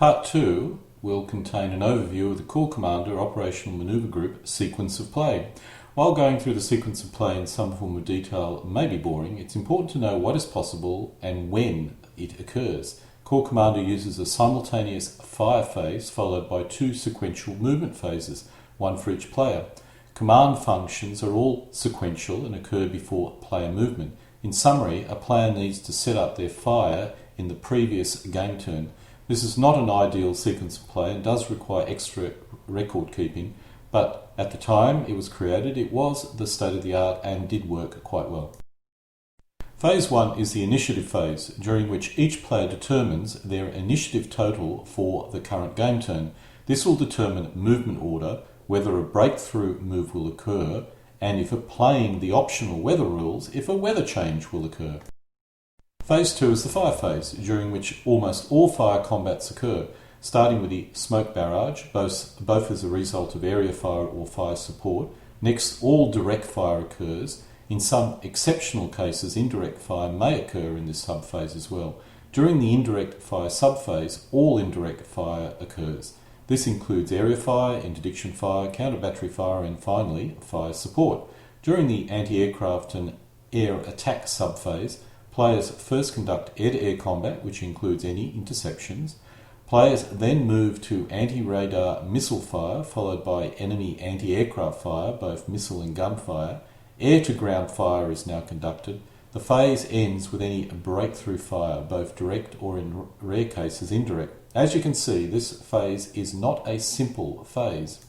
Part 2 will contain an overview of the Corps Commander Operational Manoeuvre Group sequence of play. While going through the sequence of play in some form of detail may be boring, it's important to know what is possible and when it occurs. Corps Commander uses a simultaneous fire phase followed by two sequential movement phases, one for each player. Command functions are all sequential and occur before player movement. In summary, a player needs to set up their fire in the previous game turn. This is not an ideal sequence of play and does require extra record keeping, but at the time it was created it was the state of the art and did work quite well. Phase 1 is the initiative phase, during which each player determines their initiative total for the current game turn. This will determine movement order, whether a breakthrough move will occur, and if applying the optional weather rules, if a weather change will occur. Phase 2 is the fire phase, during which almost all fire combats occur, starting with the smoke barrage, both as a result of area fire or fire support. Next, all direct fire occurs. In some exceptional cases, indirect fire may occur in this subphase as well. During the indirect fire subphase, all indirect fire occurs. This includes area fire, interdiction fire, counter-battery fire, and finally, fire support. During the anti-aircraft and air attack subphase, players first conduct air-to-air combat, which includes any interceptions. Players then move to anti-radar missile fire, followed by enemy anti-aircraft fire, both missile and gunfire. Air-to-ground fire is now conducted. The phase ends with any breakthrough fire, both direct or in rare cases indirect. As you can see, this phase is not a simple phase.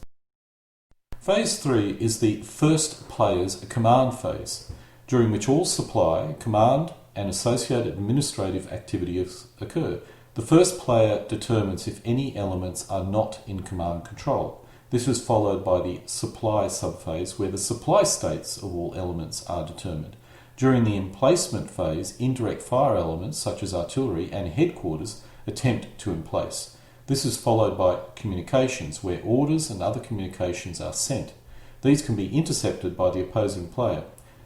Phase 3 is the first player's command phase, during which all supply, command and associated administrative activities occur. The first player determines if any elements are not in command control. This is followed by the supply subphase, where the supply states of all elements are determined. During the emplacement phase, indirect fire elements such as artillery and headquarters attempt to emplace. This is followed by communications, where orders and other communications are sent. These can be intercepted by the opposing player.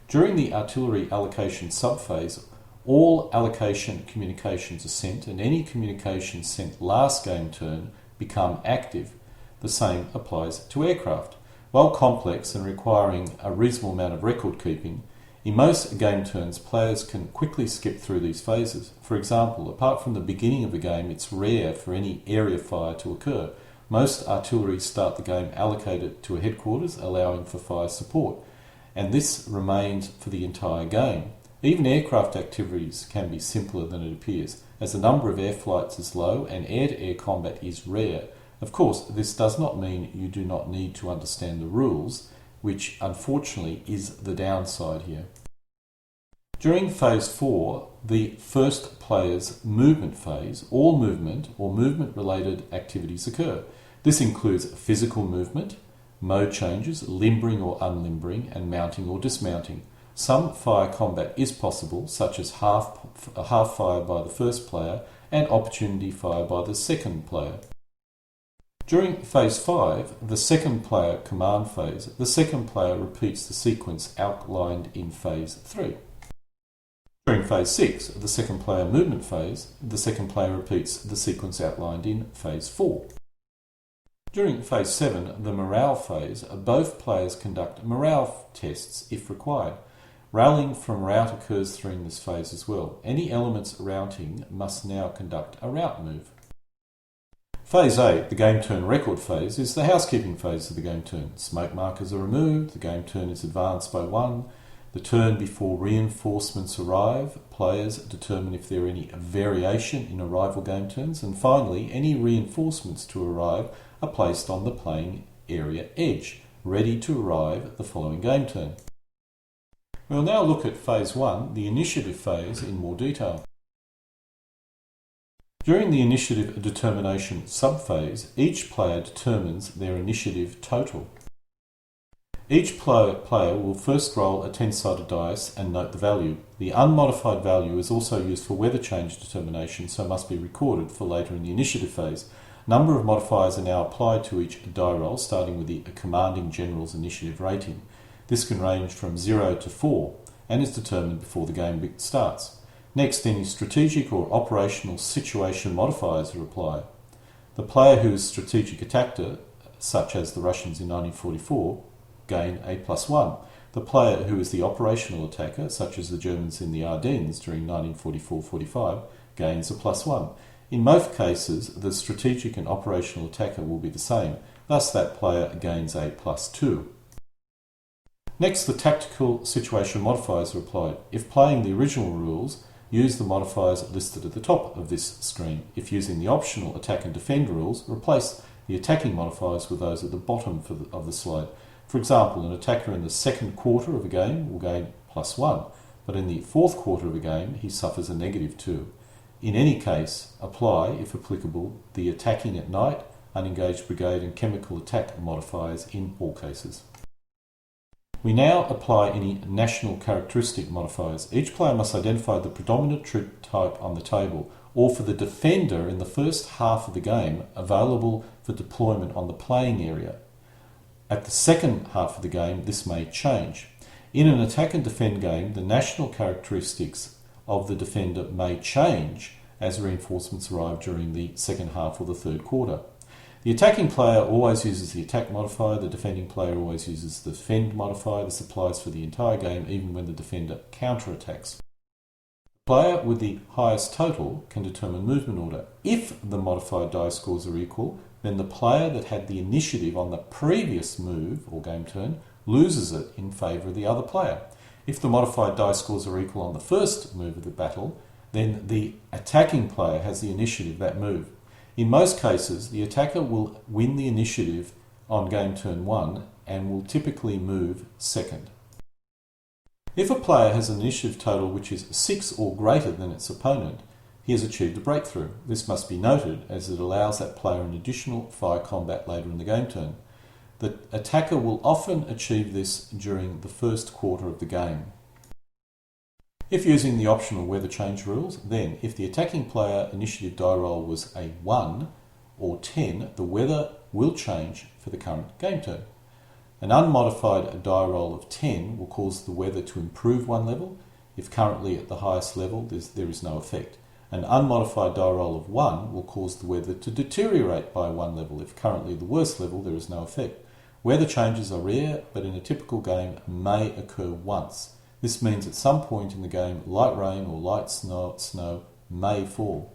During the artillery allocation subphase, all allocation communications are sent, and any communications sent last game turn become active. The same applies to aircraft. While complex and requiring a reasonable amount of record keeping, in most game turns players can quickly skip through these phases. For example, apart from the beginning of a game, it's rare for any area fire to occur. Most artillery start the game allocated to a headquarters, allowing for fire support, and this remains for the entire game. Even aircraft activities can be simpler than it appears, as the number of air flights is low and air-to-air combat is rare. Of course, this does not mean you do not need to understand the rules, which unfortunately is the downside here. During Phase 4, the first player's movement phase, all movement or movement-related activities occur. This includes physical movement, mode changes, limbering or unlimbering, and mounting or dismounting. Some fire combat is possible, such as half fire by the first player and opportunity fire by the second player. During Phase 5, the second player command phase, the second player repeats the sequence outlined in Phase 3. During Phase 6, the second player movement phase, the second player repeats the sequence outlined in Phase 4. During Phase 7, the morale phase, both players conduct morale tests if required. Rallying from rout occurs during this phase as well. Any elements routing must now conduct a rout move. Phase 8, the game turn record phase, is the housekeeping phase of the game turn. Smoke markers are removed, the game turn is advanced by one. The turn before reinforcements arrive, players determine if there are any variation in arrival game turns, and finally, any reinforcements to arrive are placed on the playing area edge, ready to arrive the following game turn. We'll now look at Phase 1, the initiative phase, in more detail. During the initiative determination subphase, each player determines their initiative total. Each player will first roll a 10-sided dice and note the value. The unmodified value is also used for weather change determination, so must be recorded for later in the initiative phase. A number of modifiers are now applied to each die roll, starting with the commanding general's initiative rating. This can range from 0 to 4 and is determined before the game starts. Next, any strategic or operational situation modifiers are applied. The player who is strategic attacker, such as the Russians in 1944, gain a +1. The player who is the operational attacker, such as the Germans in the Ardennes during 1944-45, gains a +1. In both cases, the strategic and operational attacker will be the same, thus that player gains a +2. Next, the tactical situation modifiers are applied. If playing the original rules, use the modifiers listed at the top of this screen. If using the optional attack and defend rules, replace the attacking modifiers with those at the bottom of the slide. For example, an attacker in the second quarter of a game will gain +1, but in the fourth quarter of a game he suffers a -2. In any case, apply, if applicable, the attacking at night, unengaged brigade and chemical attack modifiers in all cases. We now apply any national characteristic modifiers. Each player must identify the predominant troop type on the table, or for the defender in the first half of the game available for deployment on the playing area. At the second half of the game, this may change. In an attack and defend game, the national characteristics of the defender may change as reinforcements arrive during the second half or the third quarter. The attacking player always uses the attack modifier, the defending player always uses the defend modifier. This applies for the entire game, even when the defender counterattacks. The player with the highest total can determine movement order. If the modified die scores are equal, then the player that had the initiative on the previous move or game turn loses it in favour of the other player. If the modified die scores are equal on the first move of the battle, then the attacking player has the initiative that move. In most cases, the attacker will win the initiative on game turn 1 and will typically move second. If a player has an initiative total which is 6 or greater than its opponent, he has achieved a breakthrough. This must be noted as it allows that player an additional fire combat later in the game turn. The attacker will often achieve this during the first quarter of the game. If using the optional weather change rules, then if the attacking player initiative die roll was a 1 or 10, the weather will change for the current game turn. An unmodified die roll of 10 will cause the weather to improve 1 level. If currently at the highest level, there is no effect. An unmodified die roll of 1 will cause the weather to deteriorate by 1 level. If currently the worst level, there is no effect. Weather changes are rare, but in a typical game may occur once. This means at some point in the game, light rain or light snow may fall.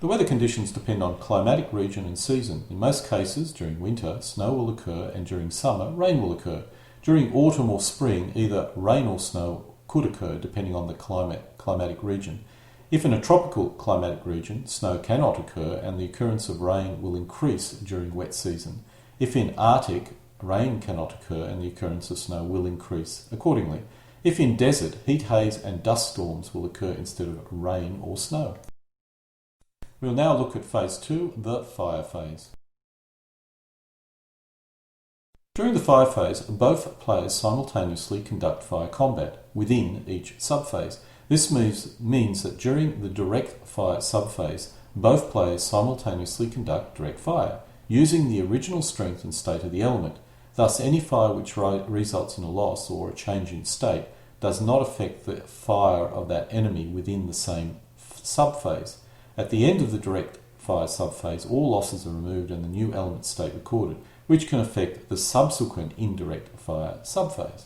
The weather conditions depend on climatic region and season. In most cases, during winter, snow will occur, and during summer, rain will occur. During autumn or spring, either rain or snow could occur depending on the climatic region. If in a tropical climatic region, snow cannot occur and the occurrence of rain will increase during wet season. If in Arctic, rain cannot occur and the occurrence of snow will increase accordingly. If in desert, heat haze and dust storms will occur instead of rain or snow. We'll now look at Phase 2, the fire phase. During the fire phase, both players simultaneously conduct fire combat within each subphase. This means that during the direct fire subphase, both players simultaneously conduct direct fire, using the original strength and state of the element. Thus, any fire which results in a loss or a change in state does not affect the fire of that enemy within the same subphase. At the end of the direct fire subphase, all losses are removed and the new element state recorded, which can affect the subsequent indirect fire subphase.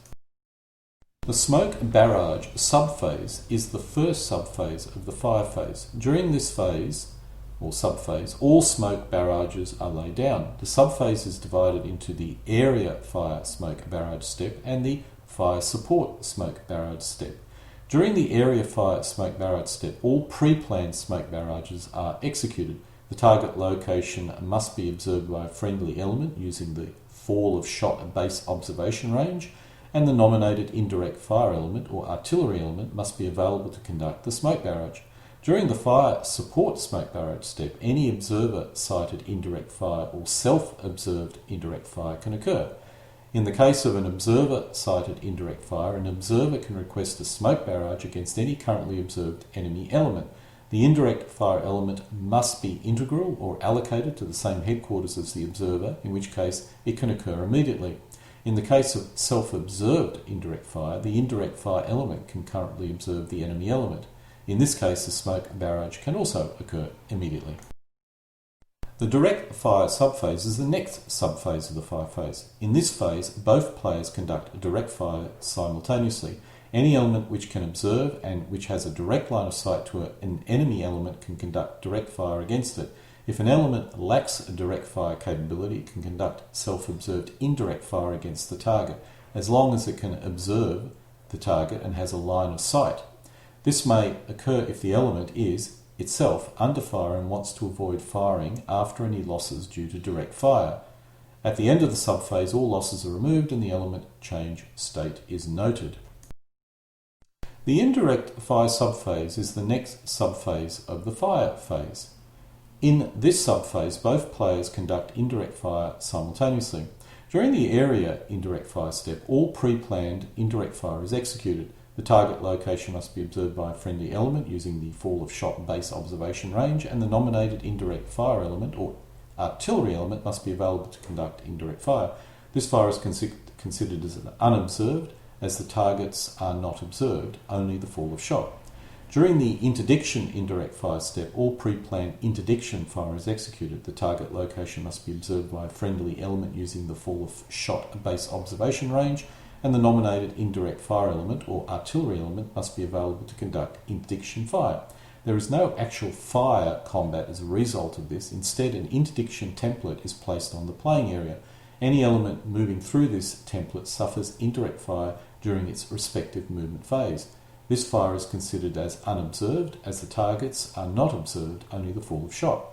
The smoke barrage subphase is the first subphase of the fire phase. During this phase, or subphase, all smoke barrages are laid down. The subphase is divided into the area fire smoke barrage step and the fire support smoke barrage step. During the area fire smoke barrage step, all pre-planned smoke barrages are executed. The target location must be observed by a friendly element using the fall of shot base observation range, and the nominated indirect fire element or artillery element must be available to conduct the smoke barrage. During the fire support smoke barrage step, any observer-sighted indirect fire or self-observed indirect fire can occur. In the case of an observer-sighted indirect fire, an observer can request a smoke barrage against any currently observed enemy element. The indirect fire element must be integral or allocated to the same headquarters as the observer, in which case it can occur immediately. In the case of self-observed indirect fire, the indirect fire element can currently observe the enemy element. In this case, the smoke barrage can also occur immediately. The direct fire subphase is the next subphase of the fire phase. In this phase, both players conduct direct fire simultaneously. Any element which can observe and which has a direct line of sight to an enemy element can conduct direct fire against it. If an element lacks a direct fire capability, it can conduct self-observed indirect fire against the target, as long as it can observe the target and has a line of sight. This may occur if the element is itself under fire and wants to avoid firing after any losses due to direct fire. At the end of the subphase, all losses are removed and the element change state is noted. The indirect fire subphase is the next subphase of the fire phase. In this subphase, both players conduct indirect fire simultaneously. During the area indirect fire step, all pre-planned indirect fire is executed. The target location must be observed by a friendly element using the fall of shot base observation range, and the nominated indirect fire element or artillery element must be available to conduct indirect fire. This fire is considered as unobserved, as the targets are not observed, only the fall of shot. During the interdiction indirect fire step, all pre-planned interdiction fire is executed. The target location must be observed by a friendly element using the fall of shot base observation range, and the nominated indirect fire element or artillery element must be available to conduct interdiction fire. There is no actual fire combat as a result of this. Instead, an interdiction template is placed on the playing area. Any element moving through this template suffers indirect fire during its respective movement phase. This fire is considered as unobserved, as the targets are not observed, only the fall of shot.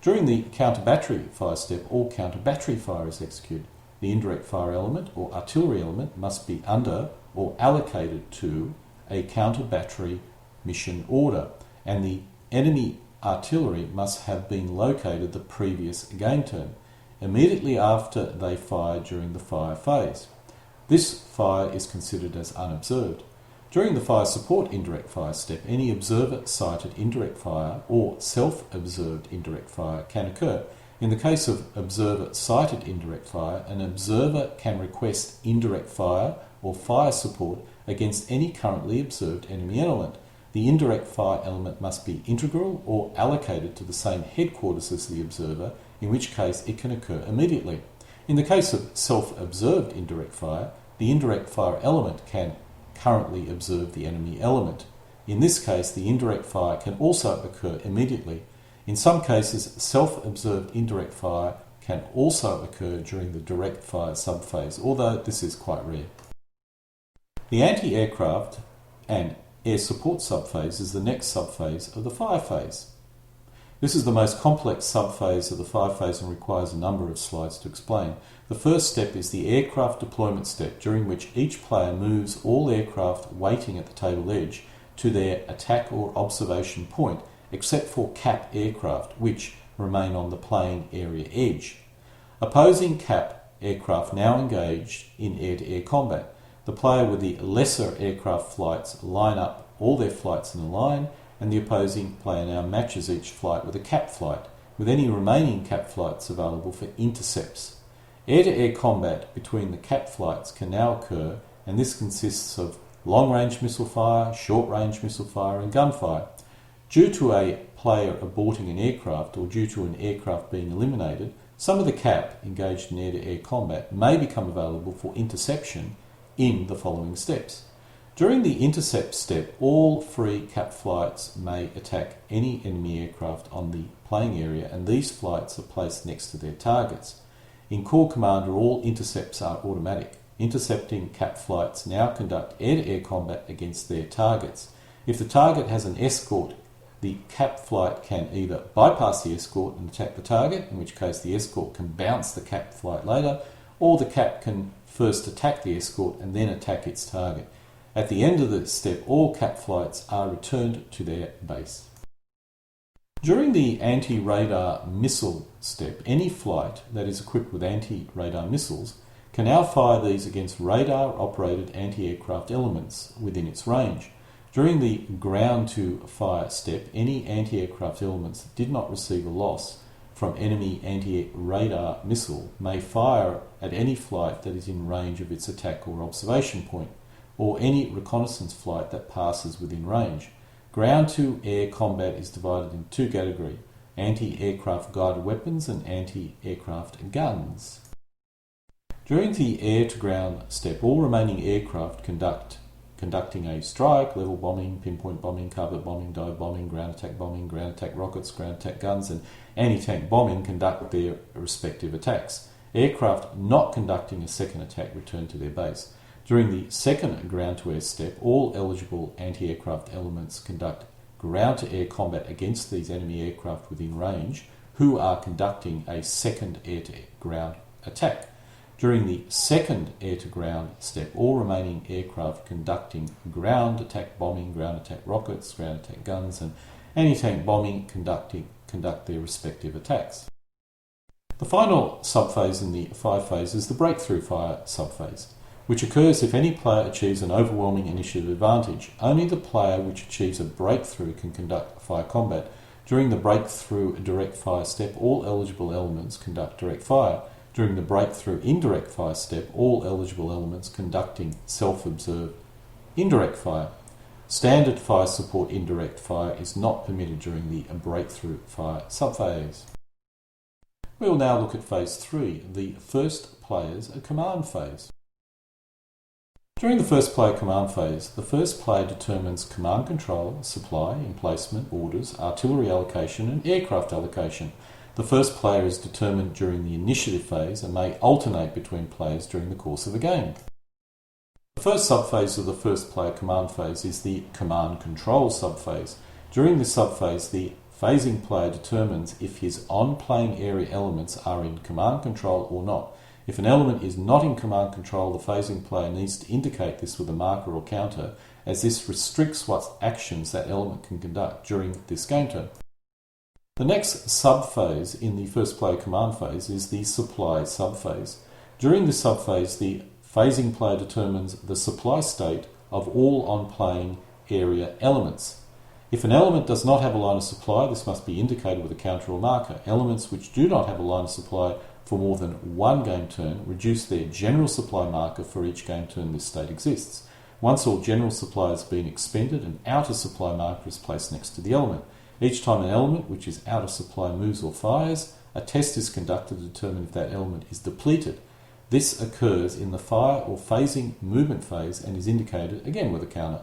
During the counter-battery fire step, all counter-battery fire is executed. The indirect fire element or artillery element must be under or allocated to a counter-battery mission order, and the enemy artillery must have been located the previous game turn, immediately after they fire during the fire phase. This fire is considered as unobserved. During the fire support indirect fire step, any observer-sighted indirect fire or self-observed indirect fire can occur. In the case of observer-sighted indirect fire, an observer can request indirect fire or fire support against any currently observed enemy element. The indirect fire element must be integral or allocated to the same headquarters as the observer, in which case it can occur immediately. In the case of self-observed indirect fire, the indirect fire element can currently observe the enemy element. In this case, the indirect fire can also occur immediately. In some cases, self-observed indirect fire can also occur during the direct fire subphase, although this is quite rare. The anti-aircraft and air support subphase is the next subphase of the fire phase. This is the most complex subphase of the fire phase and requires a number of slides to explain. The first step is the aircraft deployment step, during which each player moves all aircraft waiting at the table edge to their attack or observation point, except for cap aircraft, which remain on the playing area edge. Opposing cap aircraft now engaged in air-to-air combat. The player with the lesser aircraft flights line up all their flights in a line, and the opposing player now matches each flight with a cap flight, with any remaining cap flights available for intercepts. Air-to-air combat between the cap flights can now occur, and this consists of long-range missile fire, short-range missile fire, and gunfire. Due to a player aborting an aircraft or due to an aircraft being eliminated, some of the cap engaged in air-to-air combat may become available for interception in the following steps. During the intercept step, all free cap flights may attack any enemy aircraft on the playing area, and these flights are placed next to their targets. In Corps Commander, all intercepts are automatic. Intercepting cap flights now conduct air-to-air combat against their targets. If the target has an escort, the cap flight can either bypass the escort and attack the target, in which case the escort can bounce the cap flight later, or the cap can first attack the escort and then attack its target. At the end of the step, all cap flights are returned to their base. During the anti-radar missile step, any flight that is equipped with anti-radar missiles can now fire these against radar-operated anti-aircraft elements within its range. During the ground-to-fire step, any anti-aircraft elements that did not receive a loss from enemy anti-radar missile may fire at any flight that is in range of its attack or observation point, or any reconnaissance flight that passes within range. Ground-to-air combat is divided into two categories. anti-aircraft guided weapons and anti-aircraft guns. During the air-to-ground step, all remaining aircraft conducting a strike, level bombing, pinpoint bombing, covert bombing, dive bombing, ground attack rockets, ground attack guns, and anti-tank bombing conduct their respective attacks. Aircraft not conducting a second attack return to their base. During the second ground-to-air step, all eligible anti-aircraft elements conduct ground-to-air combat against these enemy aircraft within range who are conducting a second air-to-ground attack. During the second air-to-ground step, all remaining aircraft conducting ground attack bombing, ground attack rockets, ground attack guns, and anti-tank bombing conduct their respective attacks. The final subphase in the 5 phase is the breakthrough fire subphase, which occurs if any player achieves an overwhelming initiative advantage. Only the player which achieves a breakthrough can conduct fire combat. During the breakthrough direct fire step, all eligible elements conduct direct fire. During the breakthrough indirect fire step, all eligible elements conducting self-observed indirect fire. Standard fire support indirect fire is not permitted during the breakthrough fire subphase. We will now look at phase 3, the first player's command phase. During the first player command phase, the first player determines command control, supply, emplacement, orders, artillery allocation, and aircraft allocation. The first player is determined during the initiative phase and may alternate between players during the course of a game. The first subphase of the first player command phase is the command control subphase. During this subphase, the phasing player determines if his on-playing area elements are in command control or not. If an element is not in command control, the phasing player needs to indicate this with a marker or counter, as this restricts what actions that element can conduct during this game turn. The next subphase in the first player command phase is the supply subphase. During this subphase, the phasing player determines the supply state of all on-playing area elements. If an element does not have a line of supply, this must be indicated with a counter or marker. Elements which do not have a line of supply for more than one game turn reduce their general supply marker for each game turn this state exists. Once all general supply has been expended, an outer supply marker is placed next to the element. Each time an element which is out of supply moves or fires, a test is conducted to determine if that element is depleted. This occurs in the fire or phasing movement phase and is indicated again with a counter.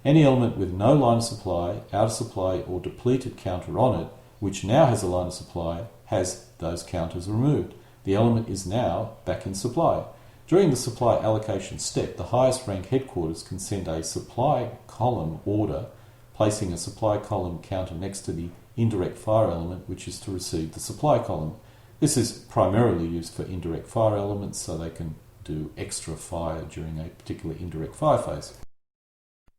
Any element with no line of supply, out of supply, or depleted counter on it, which now has a line of supply, has those counters removed. The element is now back in supply. During the supply allocation step, the highest rank headquarters can send a supply column order, placing a supply column counter next to the indirect fire element, which is to receive the supply column. This is primarily used for indirect fire elements, so they can do extra fire during a particular indirect fire phase.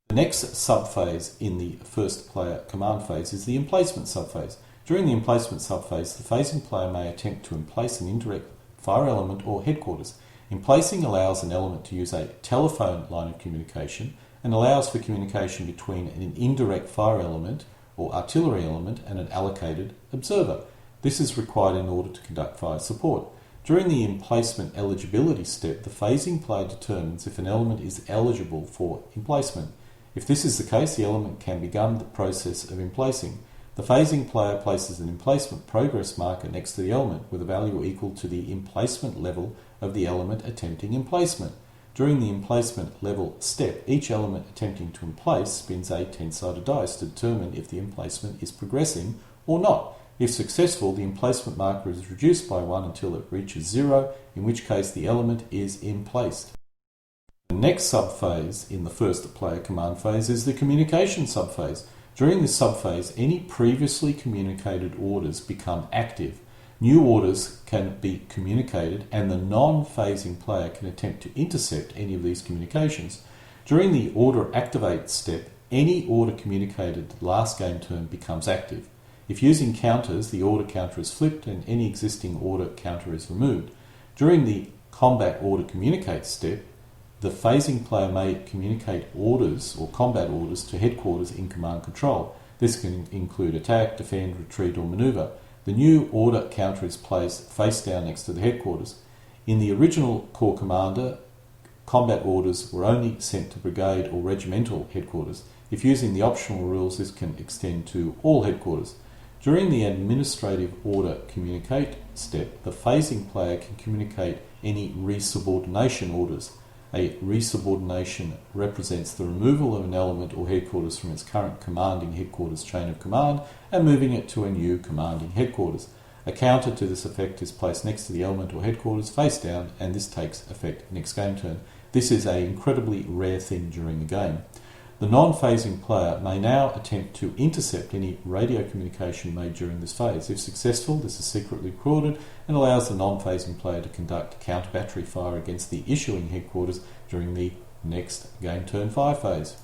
The next subphase in the first player command phase is the emplacement subphase. During the emplacement subphase, the phasing player may attempt to emplace an indirect fire element or headquarters. Emplacing allows an element to use a telephone line of communication and allows for communication between an indirect fire element or artillery element and an allocated observer. This is required in order to conduct fire support. During the emplacement eligibility step, the phasing player determines if an element is eligible for emplacement. If this is the case, the element can begin the process of emplacing. The phasing player places an emplacement progress marker next to the element with a value equal to the emplacement level of the element attempting emplacement. During the emplacement level step, each element attempting to emplace spins a 10-sided dice to determine if the emplacement is progressing or not. If successful, the emplacement marker is reduced by 1 until it reaches 0, in which case the element is emplaced. The next subphase in the first player command phase is the communication subphase. During this subphase, any previously communicated orders become active. New orders can be communicated and the non-phasing player can attempt to intercept any of these communications. During the order activate step, any order communicated last game turn becomes active. If using counters, the order counter is flipped and any existing order counter is removed. During the combat order communicate step, the phasing player may communicate orders or combat orders to headquarters in command control. This can include attack, defend, retreat, or maneuver. The new order counter is placed face down next to the headquarters. In the original Corps Commander, combat orders were only sent to brigade or regimental headquarters. If using the optional rules, this can extend to all headquarters. During the administrative order communicate step, the phasing player can communicate any resubordination orders. A resubordination represents the removal of an element or headquarters from its current commanding headquarters chain of command and moving it to a new commanding headquarters. A counter to this effect is placed next to the element or headquarters face down, and this takes effect next game turn. This is an incredibly rare thing during the game. The non-phasing player may now attempt to intercept any radio communication made during this phase. If successful, this is secretly recorded and allows the non-phasing player to conduct counter-battery fire against the issuing headquarters during the next game turn 5 phase.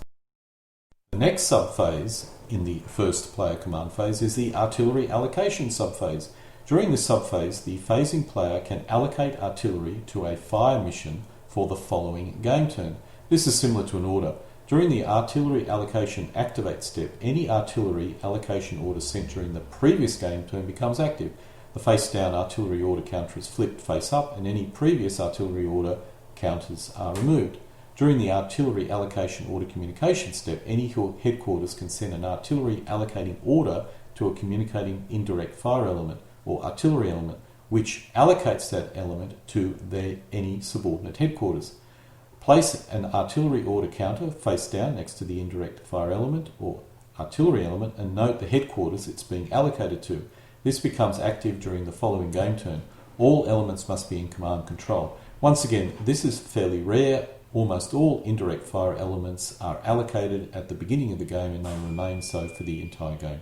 The next subphase in the first player command phase is the artillery allocation subphase. During this subphase, the phasing player can allocate artillery to a fire mission for the following game turn. This is similar to an order. During the artillery allocation activate step, any artillery allocation order sent during the previous game turn becomes active. The face-down artillery order counter is flipped face up, and any previous artillery order counters are removed. During the artillery allocation order communication step, any headquarters can send an artillery allocating order to a communicating indirect fire element or artillery element, which allocates that element to any subordinate headquarters. Place an artillery order counter face down next to the indirect fire element or artillery element and note the headquarters it's being allocated to. This becomes active during the following game turn. All elements must be in command control. Once again, this is fairly rare. Almost all indirect fire elements are allocated at the beginning of the game and they remain so for the entire game.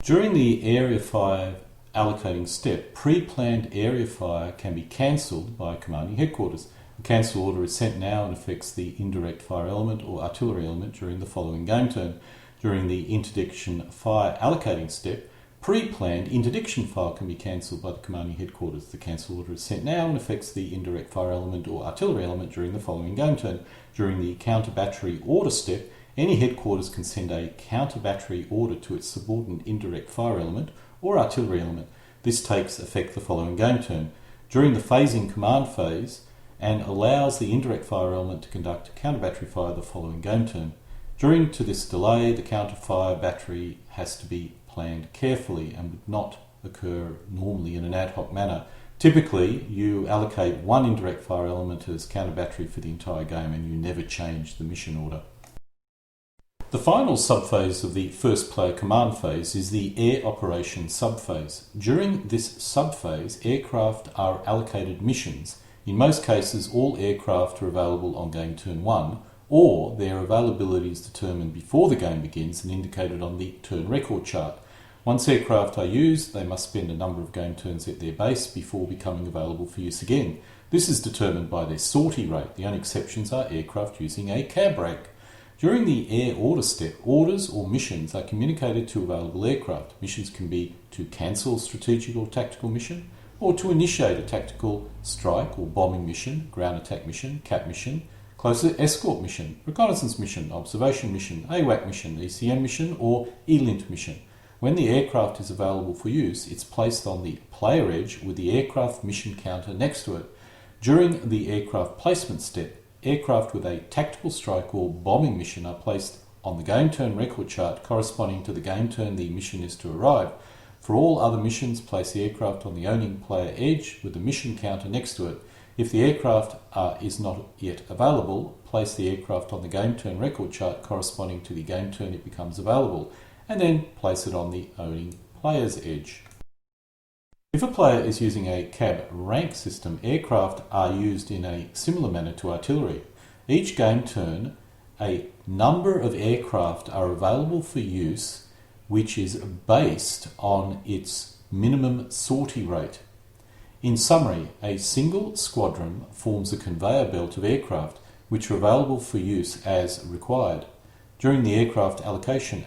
During the area 5 allocating step, pre-planned area fire can be cancelled by commanding headquarters. The cancel order is sent now and affects the indirect fire element or artillery element during the following game turn. During the interdiction fire allocating step, pre-planned interdiction fire can be cancelled by the commanding headquarters. The cancel order is sent now and affects the indirect fire element or artillery element during the following game turn. During the counter battery order step, any headquarters can send a counter battery order to its subordinate indirect fire element or artillery element. This takes effect the following game turn. During the phasing command phase, and allows the indirect fire element to conduct counter battery fire the following game turn. During to this delay, the counter fire battery has to be planned carefully and would not occur normally in an ad hoc manner. Typically, you allocate one indirect fire element as counter battery for the entire game and you never change the mission order. The final subphase of the first player command phase is the air operation subphase. During this subphase, aircraft are allocated missions. In most cases, all aircraft are available on game turn 1, or their availability is determined before the game begins and indicated on the turn record chart. Once aircraft are used, they must spend a number of game turns at their base before becoming available for use again. This is determined by their sortie rate. The only exceptions are aircraft using a cab brake. During the air order step, orders or missions are communicated to available aircraft. Missions can be to cancel a strategic or tactical mission, or to initiate a tactical strike or bombing mission, ground attack mission, CAP mission, close escort mission, reconnaissance mission, observation mission, AWAC mission, ECM mission, or ELINT mission. When the aircraft is available for use, it's placed on the player edge with the aircraft mission counter next to it. During the aircraft placement step, aircraft with a tactical strike or bombing mission are placed on the game turn record chart corresponding to the game turn the mission is to arrive. For all other missions, place the aircraft on the owning player edge with the mission counter next to it. If the aircraft is not yet available, place the aircraft on the game turn record chart corresponding to the game turn it becomes available, and then place it on the owning player's edge. If a player is using a cab rank system, aircraft are used in a similar manner to artillery. Each game turn, a number of aircraft are available for use which is based on its minimum sortie rate. In summary, a single squadron forms a conveyor belt of aircraft which are available for use as required. During the aircraft allocation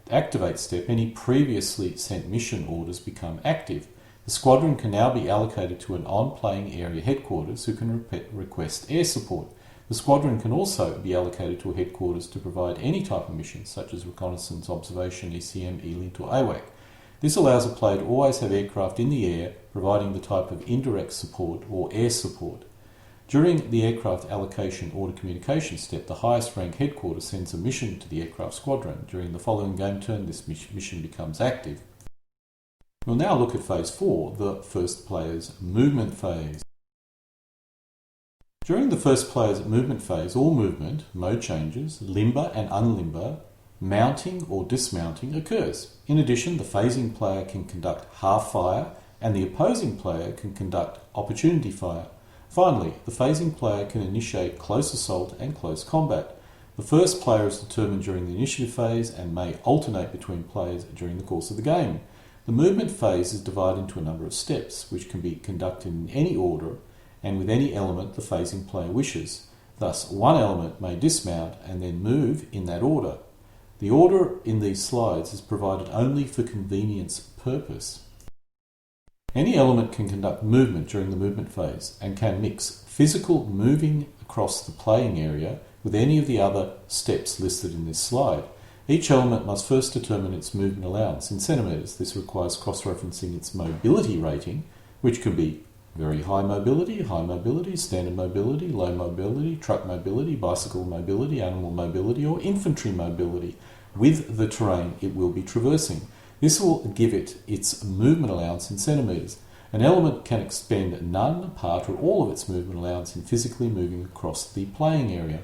activate step, any previously sent mission orders become active. The squadron can now be allocated to an on-playing area headquarters who can request air support. The squadron can also be allocated to a headquarters to provide any type of mission, such as reconnaissance, observation, ECM, ELINT or AWAC. This allows a player to always have aircraft in the air, providing the type of indirect support or air support. During the aircraft allocation order communication step, the highest rank headquarters sends a mission to the aircraft squadron. During the following game turn, this mission becomes active. We'll now look at Phase 4, the first player's movement phase. During the first player's movement phase, all movement, mode changes, limber and unlimber, mounting or dismounting occurs. In addition, the phasing player can conduct half fire and the opposing player can conduct opportunity fire. Finally, the phasing player can initiate close assault and close combat. The first player is determined during the initiative phase and may alternate between players during the course of the game. The movement phase is divided into a number of steps, which can be conducted in any order and with any element the phasing player wishes. Thus, one element may dismount and then move in that order. The order in these slides is provided only for convenience purpose. Any element can conduct movement during the movement phase and can mix physical moving across the playing area with any of the other steps listed in this slide. Each element must first determine its movement allowance in centimetres. This requires cross-referencing its mobility rating, which can be very high mobility, standard mobility, low mobility, truck mobility, bicycle mobility, animal mobility, or infantry mobility with the terrain it will be traversing. This will give it its movement allowance in centimetres. An element can expend none, part, or all of its movement allowance in physically moving across the playing area.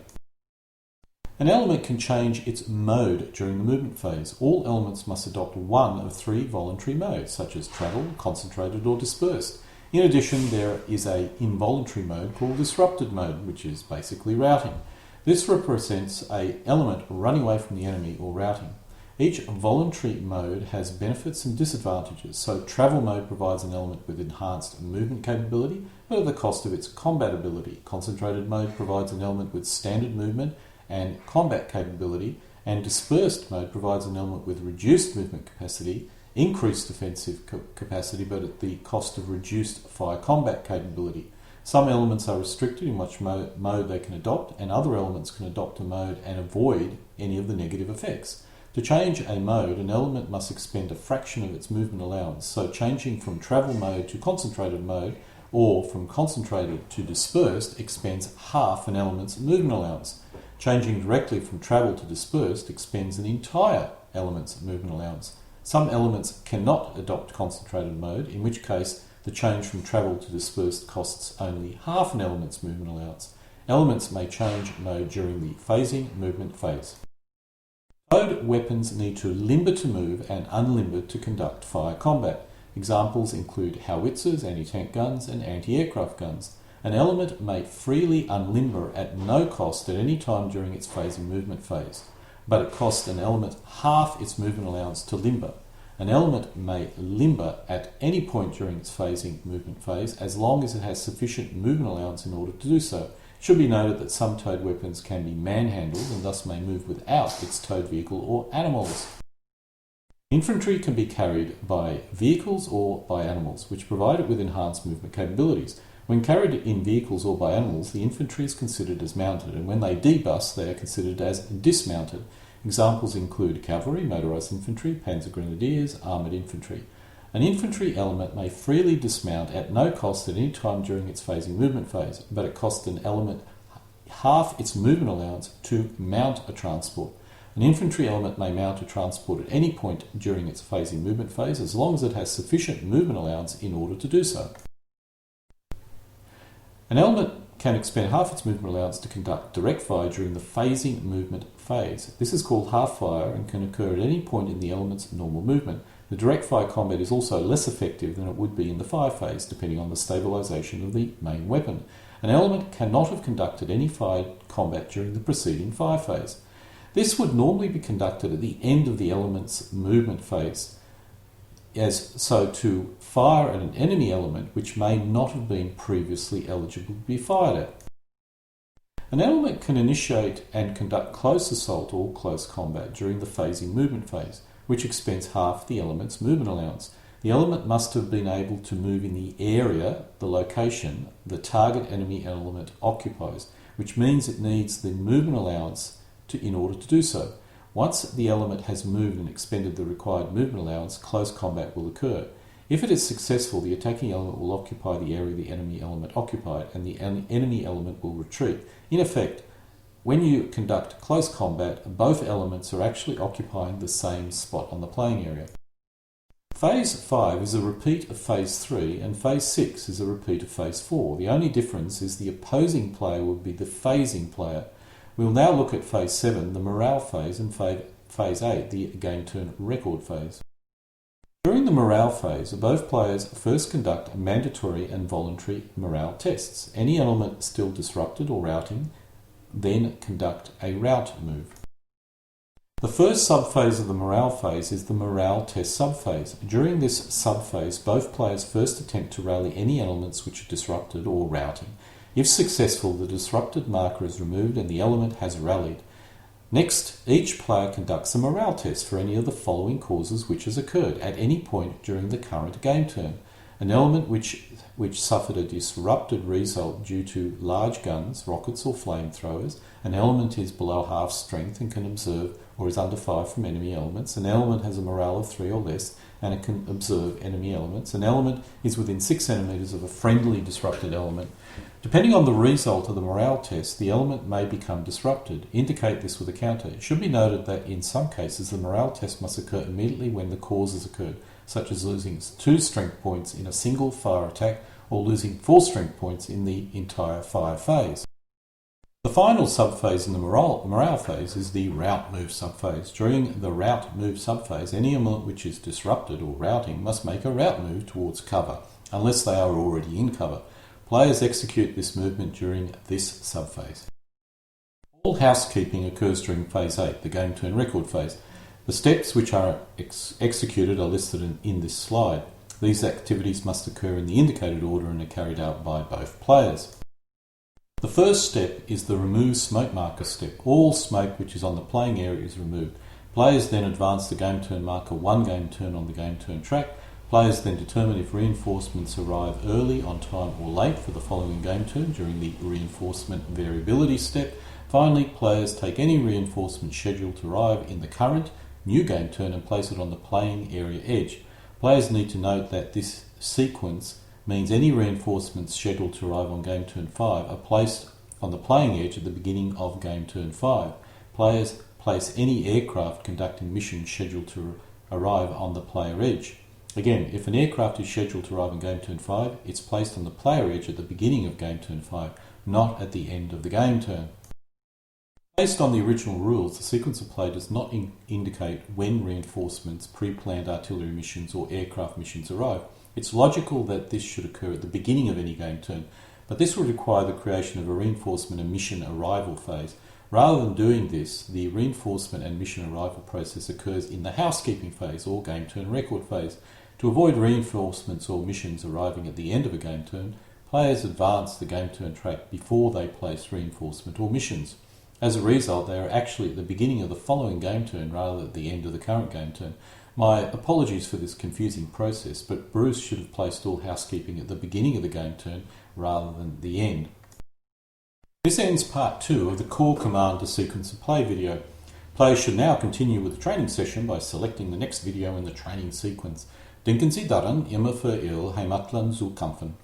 An element can change its mode during the movement phase. All elements must adopt one of three voluntary modes, such as travel, concentrated, or dispersed. In addition, there is an involuntary mode called disrupted mode, which is basically routing. This represents an element running away from the enemy or routing. Each voluntary mode has benefits and disadvantages, so travel mode provides an element with enhanced movement capability, but at the cost of its combat ability. Concentrated mode provides an element with standard movement and combat capability, and dispersed mode provides an element with reduced movement capacity, increased defensive capacity, but at the cost of reduced fire combat capability. Some elements are restricted in which mode they can adopt, and other elements can adopt a mode and avoid any of the negative effects. To change a mode, an element must expend a fraction of its movement allowance, so changing from travel mode to concentrated mode or from concentrated to dispersed expends half an element's movement allowance. Changing directly from travel to dispersed expends an entire element's movement allowance. Some elements cannot adopt concentrated mode, in which case the change from travel to dispersed costs only half an element's movement allowance. Elements may change mode during the phasing movement phase. Mode weapons need to limber to move and unlimber to conduct fire combat. Examples include howitzers, anti-tank guns, and anti-aircraft guns. An element may freely unlimber at no cost at any time during its phasing movement phase, but it costs an element half its movement allowance to limber. An element may limber at any point during its phasing movement phase as long as it has sufficient movement allowance in order to do so. It should be noted that some towed weapons can be manhandled and thus may move without its towed vehicle or animals. Infantry can be carried by vehicles or by animals, which provide it with enhanced movement capabilities. When carried in vehicles or by animals, the infantry is considered as mounted, and when they debus, they are considered as dismounted. Examples include cavalry, motorised infantry, panzer grenadiers, armoured infantry. An infantry element may freely dismount at no cost at any time during its phasing movement phase, but it costs an element half its movement allowance to mount a transport. An infantry element may mount a transport at any point during its phasing movement phase as long as it has sufficient movement allowance in order to do so. An element can expend half its movement allowance to conduct direct fire during the phasing movement phase. This is called half fire and can occur at any point in the element's normal movement. The direct fire combat is also less effective than it would be in the fire phase, depending on the stabilisation of the main weapon. An element cannot have conducted any fire combat during the preceding fire phase. This would normally be conducted at the end of the element's movement phase, so to fire at an enemy element which may not have been previously eligible to be fired at. An element can initiate and conduct close assault or close combat during the phasing movement phase, which expends half the element's movement allowance. The element must have been able to move in the area, the location, the target enemy element occupies, which means it needs the movement allowance in order to do so. Once the element has moved and expended the required movement allowance, close combat will occur. If it is successful, the attacking element will occupy the area the enemy element occupied, and the enemy element will retreat. In effect, when you conduct close combat, both elements are actually occupying the same spot on the playing area. Phase 5 is a repeat of Phase 3, and Phase 6 is a repeat of Phase 4. The only difference is the opposing player will be the phasing player. We'll now look at Phase 7, the morale phase, and Phase 8, the game turn record phase. During the morale phase, both players first conduct mandatory and voluntary morale tests. Any element still disrupted or routing, then conduct a rout move. The first subphase of the morale phase is the morale test subphase. During this subphase, both players first attempt to rally any elements which are disrupted or routing. If successful, the disrupted marker is removed and the element has rallied. Next, each player conducts a morale test for any of the following causes which has occurred at any point during the current game turn. An element which suffered a disrupted result due to large guns, rockets or flamethrowers. An element is below half strength and can observe or is under 5 from enemy elements. An element has a morale of 3 or less and it can observe enemy elements. An element is within 6 centimeters of a friendly disrupted element. Depending on the result of the morale test, the element may become disrupted. Indicate this with a counter. It should be noted that in some cases the morale test must occur immediately when the cause has occurred, such as losing 2 strength points in a single fire attack or losing 4 strength points in the entire fire phase. The final subphase in the morale phase is the rout move subphase. During the rout move subphase, any element which is disrupted or routing must make a rout move towards cover, unless they are already in cover. Players execute this movement during this subphase. All housekeeping occurs during Phase 8, the game turn record phase. The steps which are executed are listed in this slide. These activities must occur in the indicated order and are carried out by both players. The first step is the remove smoke marker step. All smoke which is on the playing area is removed. Players then advance the game turn marker 1 game turn on the game turn track. Players then determine if reinforcements arrive early, on time or late for the following game turn during the reinforcement variability step. Finally, players take any reinforcement scheduled to arrive in the current new game turn and place it on the playing area edge. Players need to note that this sequence means any reinforcements scheduled to arrive on game turn 5 are placed on the playing edge at the beginning of game turn 5. Players place any aircraft conducting missions scheduled to arrive on the player edge. Again, if an aircraft is scheduled to arrive on game turn 5, it's placed on the player edge at the beginning of game turn 5, not at the end of the game turn. Based on the original rules, the sequence of play does not indicate when reinforcements, pre-planned artillery missions or aircraft missions arrive. It's logical that this should occur at the beginning of any game turn, but this would require the creation of a reinforcement and mission arrival phase. Rather than doing this, the reinforcement and mission arrival process occurs in the housekeeping phase or game turn record phase. To avoid reinforcements or missions arriving at the end of a game turn, players advance the game turn track before they place reinforcement or missions. As a result, they are actually at the beginning of the following game turn rather than at the end of the current game turn. My apologies for this confusing process, but Bruce should have placed all housekeeping at the beginning of the game turn rather than the end. This ends part 2 of the Core Commander sequence of play video. Players should now continue with the training session by selecting the next video in the training sequence. Denken Sie daran, immer für Ihr Heimatland zu kämpfen.